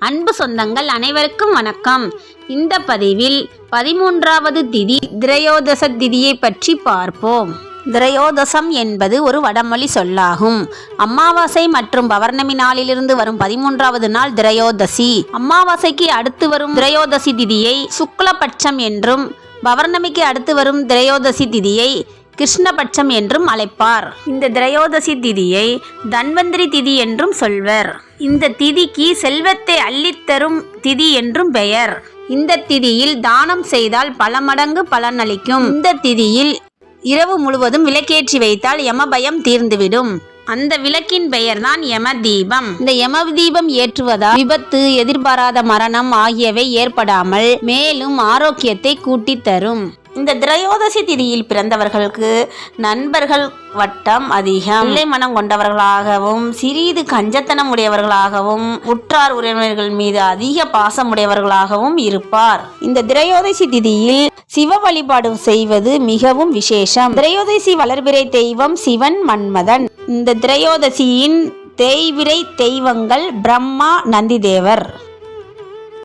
அன்பு சொந்தங்கள் அனைவருக்கும் வணக்கம். இந்த பதிவில் 13வது திதி திரையோதச திதியை பற்றி பார்ப்போம். திரையோதசம் என்பது ஒரு வடமொழி சொல்லாகும். அமாவாசை மற்றும் பௌர்ணமி நாளிலிருந்து வரும் 13வது நாள் திரையோதசி. அமாவாசைக்கு அடுத்து வரும் திரையோதசி திதியை சுக்லபட்சம் என்றும், பௌர்ணமிக்கு அடுத்து வரும் திரையோதசி திதியை கிருஷ்ணபட்சம் என்றும் அழைப்பார். இந்த திரையோதசி திதியை தன்வந்திரி திதி என்றும் சொல்வர். இந்த திதிக்கு செல்வத்தை அள்ளித்தரும் திதி என்றும் பெயர். இந்த திதியில் தானம் செய்தால் பல மடங்கு பலனளிக்கும். இந்த திதியில் இரவு முழுவதும் விளக்கேற்றி வைத்தால் யமபயம் தீர்ந்துவிடும். அந்த விளக்கின் பெயர்தான் யம தீபம். இந்த யம தீபம் ஏற்றுவதால் விபத்து, எதிர்பாராத மரணம் ஆகியவை ஏற்படாமல் மேலும் ஆரோக்கியத்தை கூட்டித் தரும். இந்த திரையோதசி திதியில் பிறந்தவர்களுக்கு நண்பர்கள் வட்டம் அதிகம். பிள்ளை மனம் கொண்டவர்களாகவும், சிறிது கஞ்சத்தனம் உடையவர்களாகவும், உற்றார் உறவினர்கள் மீது அதிக பாசமுடையவர்களாகவும் இருப்பார். இந்த திரையோதசி திதியில் சிவ வழிபாடு செய்வது மிகவும் விசேஷம். திரையோதசி வளர்பிறை தெய்வம் சிவன், மன்மதன். இந்த திரையோதசியின் தேய்விரை தெய்வங்கள் பிரம்மா, நந்திதேவர்.